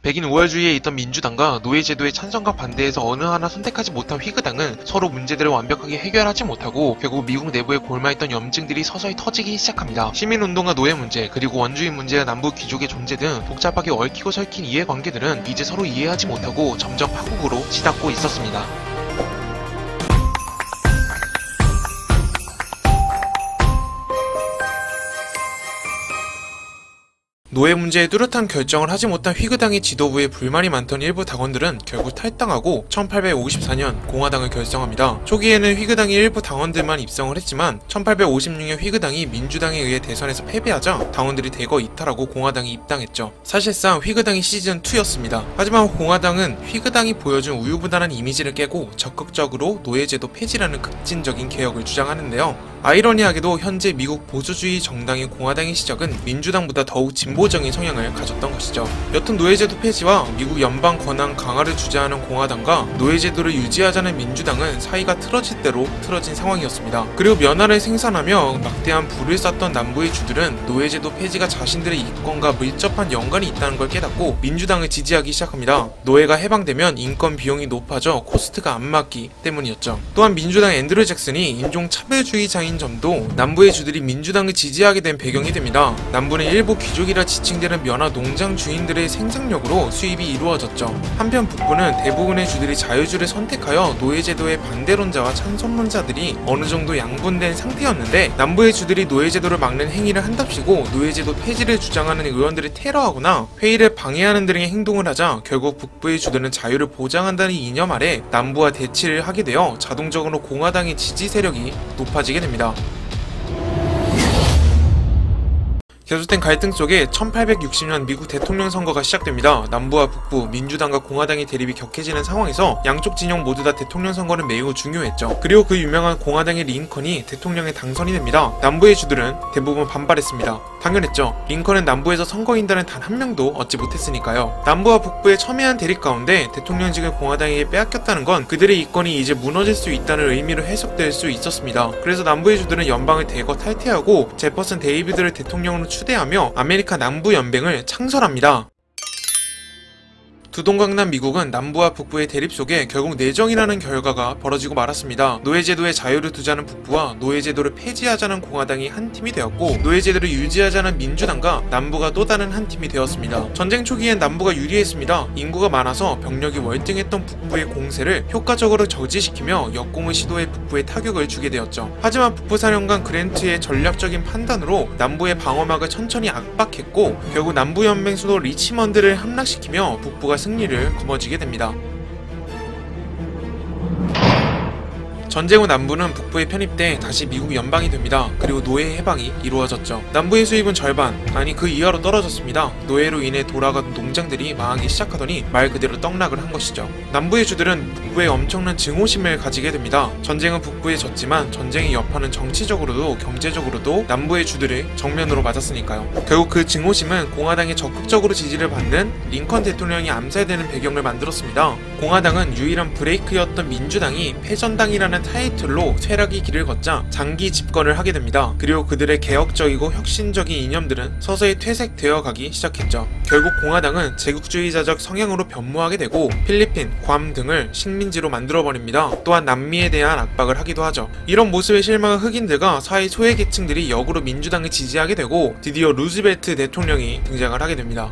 백인 우월주의에 있던 민주당과 노예제도의 찬성과 반대에서 어느 하나 선택하지 못한 휘그당은 서로 문제들을 완벽하게 해결하지 못하고 결국 미국 내부에 골마있던 염증들이 서서히 터지기 시작합니다. 시민운동과 노예 문제, 그리고 원주민 문제와 남부 귀족의 존재 등 복잡하게 얽히고 설킨 이해관계들은 이제 서로 이해하지 못하고 점점 파국으로 치닫고 있었습니다. 노예 문제에 뚜렷한 결정을 하지 못한 휘그당의 지도부에 불만이 많던 일부 당원들은 결국 탈당하고 1854년 공화당을 결성합니다. 초기에는 휘그당의 일부 당원들만 입성을 했지만 1856년 휘그당이 민주당에 의해 대선에서 패배하자 당원들이 대거 이탈하고 공화당이 입당했죠. 사실상 휘그당이 시즌2였습니다. 하지만 공화당은 휘그당이 보여준 우유부단한 이미지를 깨고 적극적으로 노예제도 폐지라는 급진적인 개혁을 주장하는데요. 아이러니하게도 현재 미국 보수주의 정당인 공화당의 시작은 민주당보다 더욱 진보적인 성향을 가졌던 것이죠. 여튼 노예제도 폐지와 미국 연방 권한 강화를 주재하는 공화당과 노예제도를 유지하자는 민주당은 사이가 틀어질 대로 틀어진 상황이었습니다. 그리고 면화를 생산하며 막대한 부를 쌓던 남부의 주들은 노예제도 폐지가 자신들의 이권과 밀접한 연관이 있다는 걸 깨닫고 민주당을 지지하기 시작합니다. 노예가 해방되면 인건 비용이 높아져 코스트가 안 맞기 때문이었죠. 또한 민주당 앤드류 잭슨이 인종차별주의자인 점도 남부의 주들이 민주당을 지지하게 된 배경이 됩니다. 남부는 일부 귀족이라 지칭되는 면화 농장 주인들의 생산력으로 수입이 이루어졌죠. 한편 북부는 대부분의 주들이 자유주를 선택하여 노예제도의 반대론자와 찬성론자들이 어느 정도 양분된 상태였는데 남부의 주들이 노예제도를 막는 행위를 한답시고 노예제도 폐지를 주장하는 의원들을 테러하거나 회의를 방해하는 등의 행동을 하자 결국 북부의 주들은 자유를 보장한다는 이념 아래 남부와 대치를 하게 되어 자동적으로 공화당의 지지 세력이 높아지게 됩니다. 계속된 갈등 속에 1860년 미국 대통령 선거가 시작됩니다. 남부와 북부, 민주당과 공화당의 대립이 격해지는 상황에서 양쪽 진영 모두 다 대통령 선거는 매우 중요했죠. 그리고 그 유명한 공화당의 링컨이 대통령에 당선이 됩니다. 남부의 주들은 대부분 반발했습니다. 당연했죠. 링컨은 남부에서 선거인단을 단 한 명도 얻지 못했으니까요. 남부와 북부의 첨예한 대립 가운데 대통령직을 공화당에게 빼앗겼다는 건 그들의 이권이 이제 무너질 수 있다는 의미로 해석될 수 있었습니다. 그래서 남부의 주들은 연방을 대거 탈퇴하고 제퍼슨 데이비드를 대통령으로 추대하며 아메리카 남부연맹을 창설합니다. 두동강남 미국은 남부와 북부의 대립 속에 결국 내정이라는 결과가 벌어지고 말았습니다. 노예제도의 자유를 두자는 북부와 노예제도를 폐지하자는 공화당이 한 팀이 되었고 노예제도를 유지하자는 민주당과 남부가 또 다른 한 팀이 되었습니다. 전쟁 초기엔 남부가 유리했습니다. 인구가 많아서 병력이 월등했던 북부의 공세를 효과적으로 저지시키며 역공을 시도해 북부에 타격을 주게 되었죠. 하지만 북부 사령관 그랜트의 전략적인 판단으로 남부의 방어막을 천천히 압박했고 결국 남부연맹 수도 리치먼드를 함락시키며 북부가 승리를 거머쥐게 됩니다. 전쟁 후 남부는 북부에 편입돼 다시 미국 연방이 됩니다. 그리고 노예 해방이 이루어졌죠. 남부의 수입은 절반, 아니 그 이하로 떨어졌습니다. 노예로 인해 돌아간 농장들이 망하기 시작하더니 말 그대로 떡락을 한 것이죠. 남부의 주들은 북부에 엄청난 증오심을 가지게 됩니다. 전쟁은 북부에 졌지만 전쟁의 여파는 정치적으로도 경제적으로도 남부의 주들을 정면으로 맞았으니까요. 결국 그 증오심은 공화당에 적극적으로 지지를 받는 링컨 대통령이 암살되는 배경을 만들었습니다. 공화당은 유일한 브레이크였던 민주당이 패전당이라는 타이틀로 쇠락의 길을 걷자 장기 집권을 하게 됩니다. 그리고 그들의 개혁적이고 혁신적인 이념들은 서서히 퇴색되어 가기 시작했죠. 결국 공화당은 제국주의자적 성향으로 변모하게 되고 필리핀, 괌 등을 식민지로 만들어버립니다. 또한 남미에 대한 압박을 하기도 하죠. 이런 모습에 실망한 흑인들과 사회 소외계층들이 역으로 민주당을 지지하게 되고 드디어 루즈벨트 대통령이 등장을 하게 됩니다.